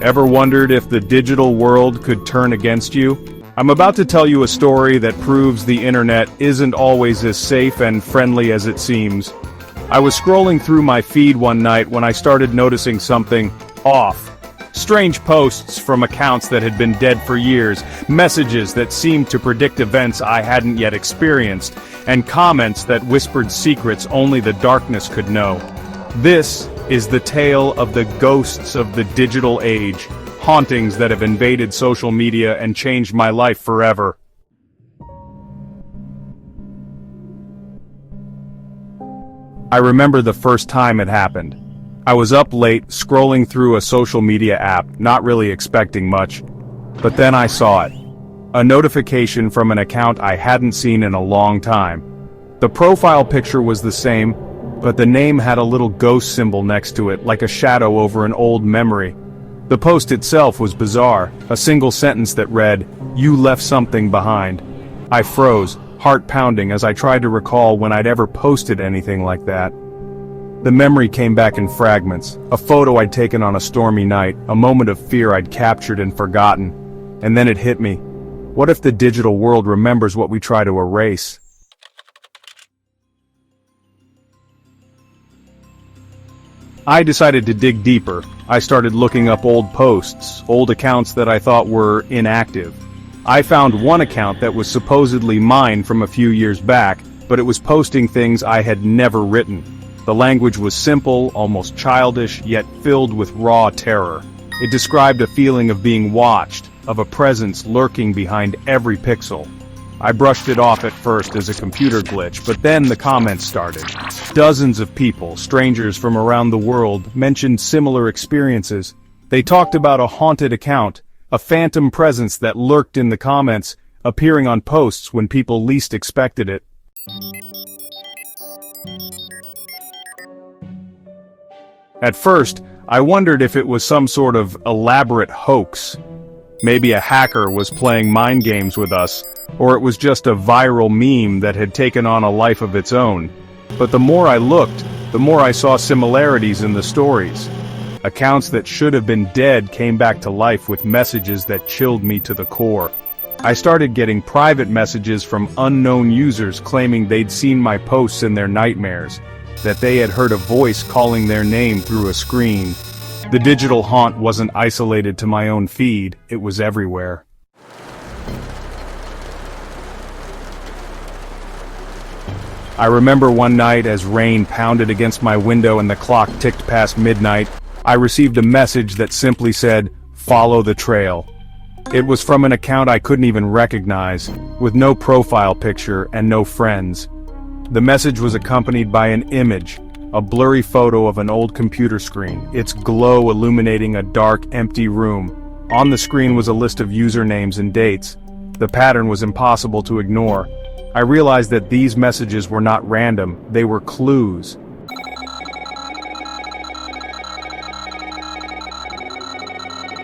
Ever wondered if the digital world could turn against you? I'm about to tell you a story that proves the internet isn't always as safe and friendly as it seems. I was scrolling through my feed one night when I started noticing something off. Strange posts from accounts that had been dead for years, messages that seemed to predict events I hadn't yet experienced, and comments that whispered secrets only the darkness could know. This is the tale of the ghosts of the digital age, hauntings that have invaded social media and changed my life forever. I remember the first time it happened. I was up late, scrolling through a social media app, not really expecting much. But then I saw it. A notification from an account I hadn't seen in a long time. The profile picture was the same, but the name had a little ghost symbol next to it, like a shadow over an old memory. The post itself was bizarre, a single sentence that read, "You left something behind." I froze, heart pounding as I tried to recall when I'd ever posted anything like that. The memory came back in fragments, a photo I'd taken on a stormy night, a moment of fear I'd captured and forgotten. And then it hit me. What if the digital world remembers what we try to erase? I decided to dig deeper. I started looking up old posts, old accounts that I thought were inactive. I found one account that was supposedly mine from a few years back, but it was posting things I had never written. The language was simple, almost childish, yet filled with raw terror. It described a feeling of being watched, of a presence lurking behind every pixel. I brushed it off at first as a computer glitch, but then the comments started. Dozens of people, strangers from around the world, mentioned similar experiences. They talked about a haunted account, a phantom presence that lurked in the comments, appearing on posts when people least expected it. At first, I wondered if it was some sort of elaborate hoax. Maybe a hacker was playing mind games with us, or it was just a viral meme that had taken on a life of its own. But the more I looked, the more I saw similarities in the stories. Accounts that should have been dead came back to life with messages that chilled me to the core. I started getting private messages from unknown users claiming they'd seen my posts in their nightmares, that they had heard a voice calling their name through a screen. The digital haunt wasn't isolated to my own feed, it was everywhere. I remember one night as rain pounded against my window and the clock ticked past midnight, I received a message that simply said, "Follow the trail." It was from an account I couldn't even recognize, with no profile picture and no friends. The message was accompanied by an image, a blurry photo of an old computer screen, its glow illuminating a dark, empty room. On the screen was a list of usernames and dates. The pattern was impossible to ignore. I realized that these messages were not random, they were clues.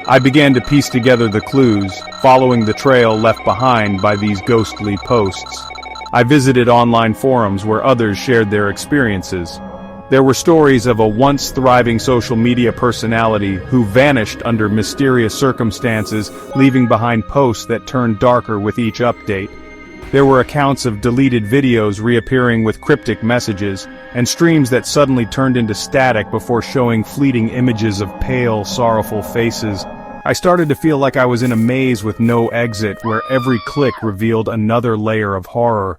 I began to piece together the clues, following the trail left behind by these ghostly posts. I visited online forums where others shared their experiences. There were stories of a once thriving social media personality who vanished under mysterious circumstances, leaving behind posts that turned darker with each update. There were accounts of deleted videos reappearing with cryptic messages, and streams that suddenly turned into static before showing fleeting images of pale, sorrowful faces. I started to feel like I was in a maze with no exit, where every click revealed another layer of horror.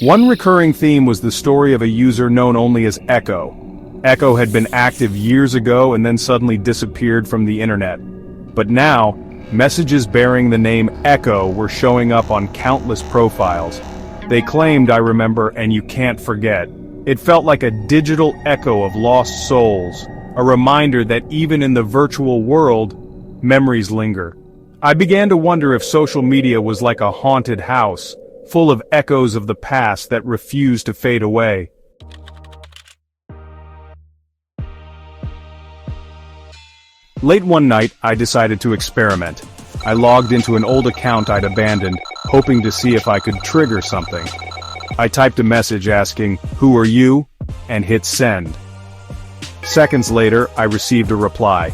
One recurring theme was the story of a user known only as Echo. Echo had been active years ago and then suddenly disappeared from the internet. But now, messages bearing the name Echo were showing up on countless profiles. They claimed, I remember, "and you can't forget." It felt like a digital echo of lost souls, a reminder that even in the virtual world, memories linger. I began to wonder if social media was like a haunted house, full of echoes of the past that refused to fade away. Late one night, I decided to experiment. I logged into an old account I'd abandoned, hoping to see if I could trigger something. I typed a message asking, "Who are you?" and hit send. Seconds later, I received a reply.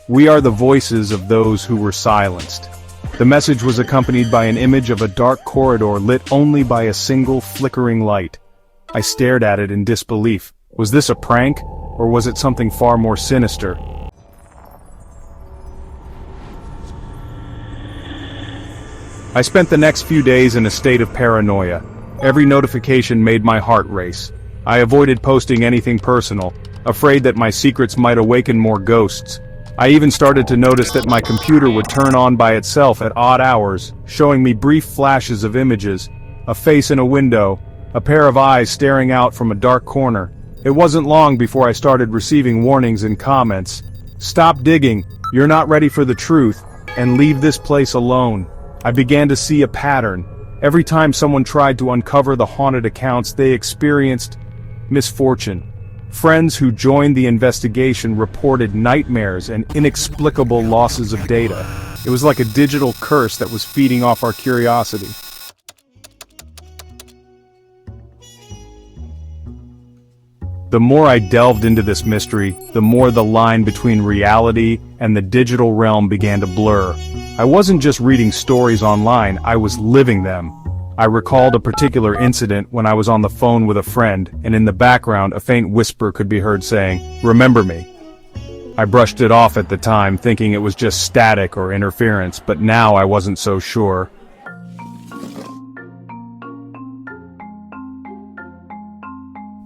"We are the voices of those who were silenced." The message was accompanied by an image of a dark corridor lit only by a single flickering light. I stared at it in disbelief. Was this a prank, or was it something far more sinister? I spent the next few days in a state of paranoia. Every notification made my heart race. I avoided posting anything personal, afraid that my secrets might awaken more ghosts. I even started to notice that my computer would turn on by itself at odd hours, showing me brief flashes of images, a face in a window, a pair of eyes staring out from a dark corner. It wasn't long before I started receiving warnings and comments. "Stop digging, you're not ready for the truth, and leave this place alone." I began to see a pattern. Every time someone tried to uncover the haunted accounts, they experienced misfortune. Friends who joined the investigation reported nightmares and inexplicable losses of data. It was like a digital curse that was feeding off our curiosity. The more I delved into this mystery, the more the line between reality and the digital realm began to blur. I wasn't just reading stories online, I was living them. I recalled a particular incident when I was on the phone with a friend, and in the background a faint whisper could be heard saying, "Remember me." I brushed it off at the time, thinking it was just static or interference, but now I wasn't so sure.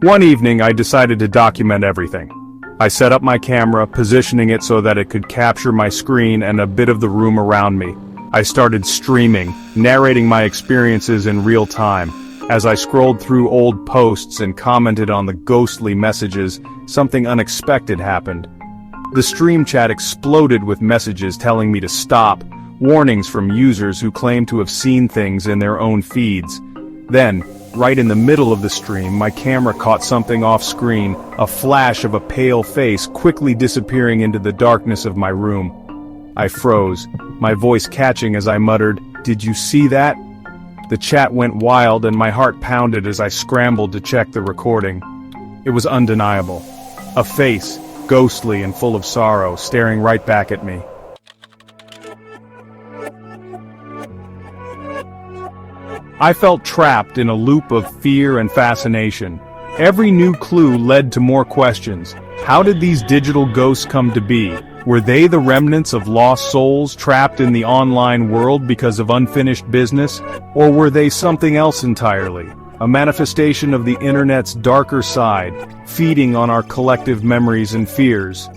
One evening I decided to document everything. I set up my camera, positioning it so that it could capture my screen and a bit of the room around me. I started streaming, narrating my experiences in real time. As I scrolled through old posts and commented on the ghostly messages, something unexpected happened. The stream chat exploded with messages telling me to stop, warnings from users who claimed to have seen things in their own feeds. Then, right in the middle of the stream, my camera caught something off screen, a flash of a pale face quickly disappearing into the darkness of my room. I froze, my voice catching as I muttered, "Did you see that?" The chat went wild and my heart pounded as I scrambled to check the recording. It was undeniable. A face, ghostly and full of sorrow, staring right back at me. I felt trapped in a loop of fear and fascination. Every new clue led to more questions. How did these digital ghosts come to be? Were they the remnants of lost souls trapped in the online world because of unfinished business? Or were they something else entirely? A manifestation of the internet's darker side, feeding on our collective memories and fears.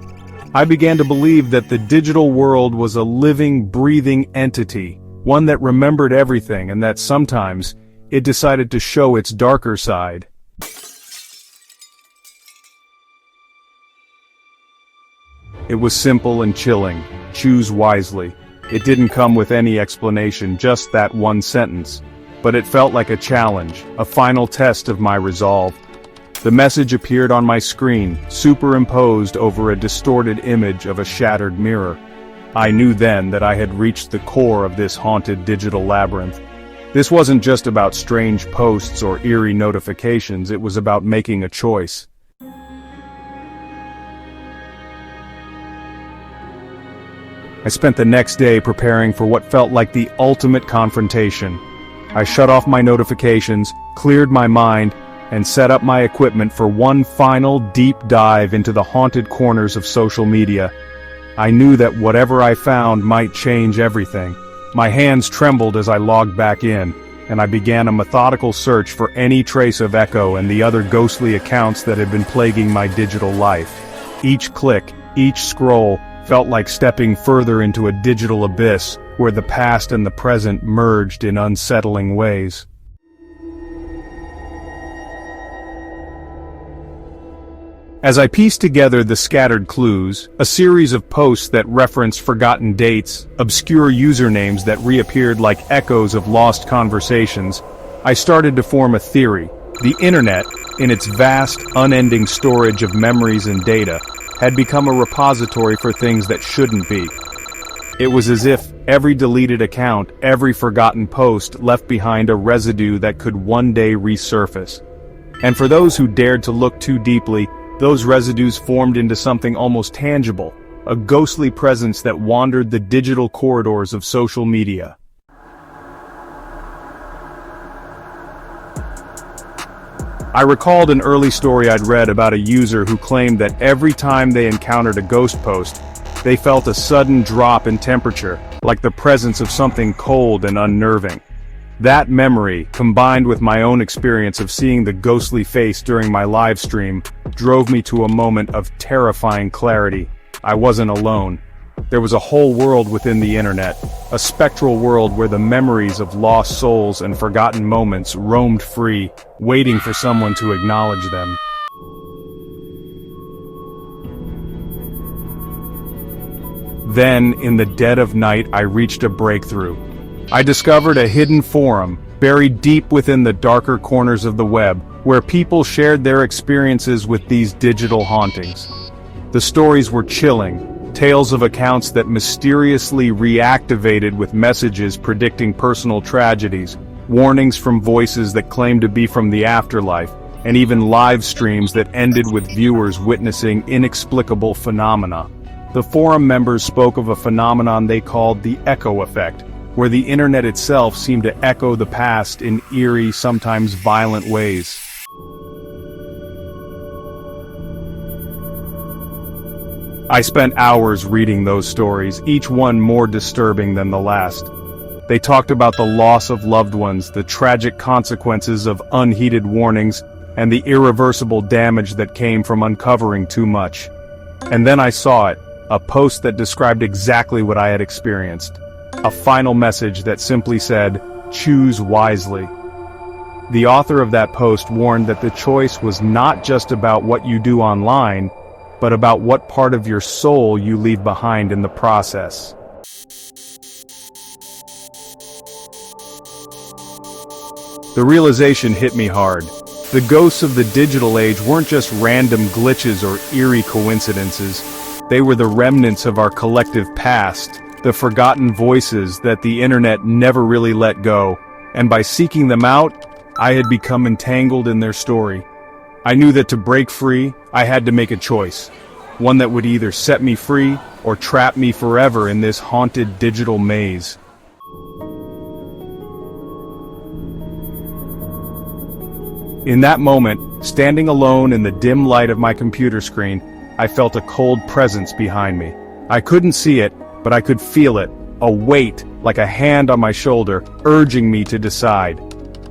I began to believe that the digital world was a living, breathing entity, one that remembered everything and that sometimes it decided to show its darker side. It was simple and chilling. Choose wisely. It didn't come with any explanation, just that one sentence. But it felt like a challenge, a final test of my resolve. The message appeared on my screen, superimposed over a distorted image of a shattered mirror. I knew then that I had reached the core of this haunted digital labyrinth. This wasn't just about strange posts or eerie notifications, it was about making a choice. I spent the next day preparing for what felt like the ultimate confrontation. I shut off my notifications, cleared my mind, and set up my equipment for one final deep dive into the haunted corners of social media. I knew that whatever I found might change everything. My hands trembled as I logged back in, and I began a methodical search for any trace of Echo and the other ghostly accounts that had been plaguing my digital life. Each click, each scroll, felt like stepping further into a digital abyss, where the past and the present merged in unsettling ways. As I pieced together the scattered clues, a series of posts that referenced forgotten dates, obscure usernames that reappeared like echoes of lost conversations, I started to form a theory. The internet, in its vast, unending storage of memories and data, had become a repository for things that shouldn't be. It was as if every deleted account, every forgotten post left behind a residue that could one day resurface. And for those who dared to look too deeply, those residues formed into something almost tangible, a ghostly presence that wandered the digital corridors of social media. I recalled an early story I'd read about a user who claimed that every time they encountered a ghost post, they felt a sudden drop in temperature, like the presence of something cold and unnerving. That memory, combined with my own experience of seeing the ghostly face during my live stream, drove me to a moment of terrifying clarity. I wasn't alone. There was a whole world within the internet, a spectral world where the memories of lost souls and forgotten moments roamed free, waiting for someone to acknowledge them. Then, in the dead of night, I reached a breakthrough. I discovered a hidden forum, buried deep within the darker corners of the web, where people shared their experiences with these digital hauntings. The stories were chilling, tales of accounts that mysteriously reactivated with messages predicting personal tragedies, warnings from voices that claimed to be from the afterlife, and even live streams that ended with viewers witnessing inexplicable phenomena. The forum members spoke of a phenomenon they called the echo effect, where the internet itself seemed to echo the past in eerie, sometimes violent ways. I spent hours reading those stories, each one more disturbing than the last. They talked about the loss of loved ones, the tragic consequences of unheeded warnings, and the irreversible damage that came from uncovering too much. And then I saw it. A post that described exactly what I had experienced. A final message that simply said, "Choose wisely." The author of that post warned that the choice was not just about what you do online, but about what part of your soul you leave behind in the process. The realization hit me hard. The ghosts of the digital age weren't just random glitches or eerie coincidences. They were the remnants of our collective past, the forgotten voices that the internet never really let go, and by seeking them out, I had become entangled in their story. I knew that to break free, I had to make a choice, one that would either set me free or trap me forever in this haunted digital maze. In that moment, standing alone in the dim light of my computer screen, I felt a cold presence behind me. I couldn't see it, but I could feel it, a weight, like a hand on my shoulder, urging me to decide.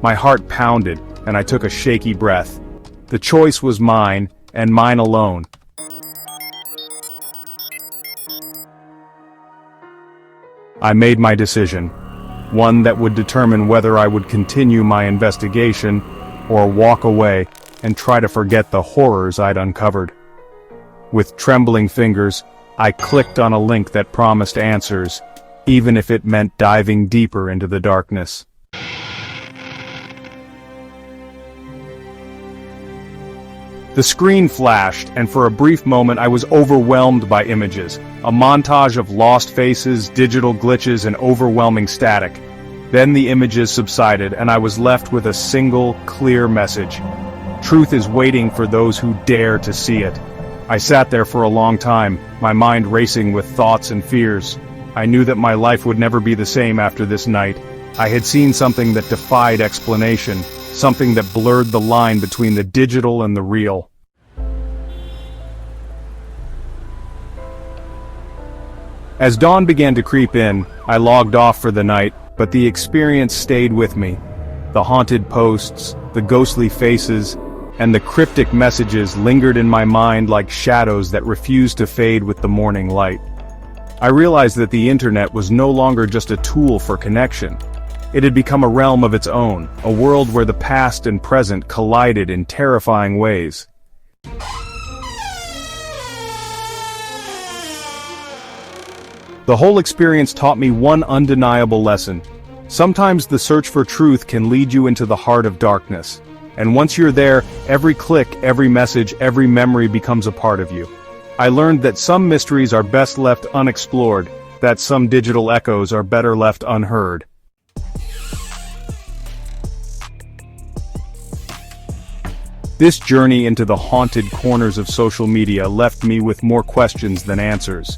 My heart pounded, and I took a shaky breath. The choice was mine, and mine alone. I made my decision, one that would determine whether I would continue my investigation, or walk away and try to forget the horrors I'd uncovered. With trembling fingers, I clicked on a link that promised answers, even if it meant diving deeper into the darkness. The screen flashed, and for a brief moment I was overwhelmed by images, a montage of lost faces, digital glitches, and overwhelming static. Then the images subsided, and I was left with a single, clear message. Truth is waiting for those who dare to see it. I sat there for a long time, my mind racing with thoughts and fears. I knew that my life would never be the same after this night. I had seen something that defied explanation, something that blurred the line between the digital and the real. As dawn began to creep in, I logged off for the night, but the experience stayed with me. The haunted posts, the ghostly faces, and the cryptic messages lingered in my mind like shadows that refused to fade with the morning light. I realized that the internet was no longer just a tool for connection. It had become a realm of its own, a world where the past and present collided in terrifying ways. The whole experience taught me one undeniable lesson. Sometimes the search for truth can lead you into the heart of darkness. And once you're there, every click, every message, every memory becomes a part of you. I learned that some mysteries are best left unexplored, that some digital echoes are better left unheard. This journey into the haunted corners of social media left me with more questions than answers.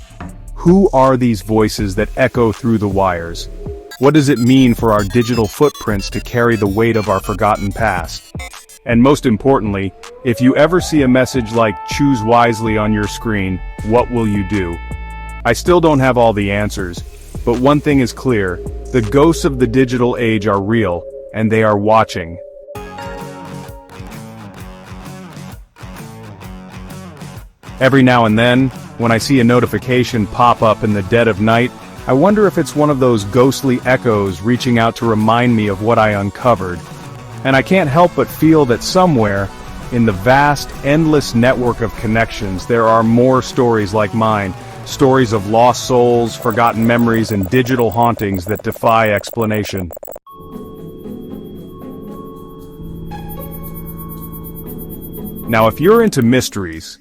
Who are these voices that echo through the wires? What does it mean for our digital footprints to carry the weight of our forgotten past? And most importantly, if you ever see a message like "choose wisely" on your screen, what will you do? I still don't have all the answers, but one thing is clear: the ghosts of the digital age are real, and they are watching. Every now and then, when I see a notification pop up in the dead of night, I wonder if it's one of those ghostly echoes reaching out to remind me of what I uncovered. And I can't help but feel that somewhere, in the vast, endless network of connections, there are more stories like mine, stories of lost souls, forgotten memories, and digital hauntings that defy explanation. Now, if you're into mysteries,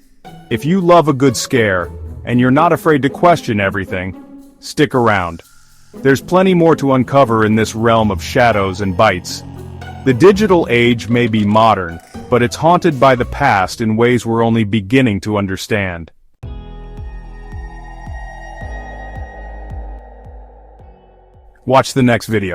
if you love a good scare, and you're not afraid to question everything, stick around. There's plenty more to uncover in this realm of shadows and bites. The digital age may be modern, but it's haunted by the past in ways we're only beginning to understand. Watch the next video.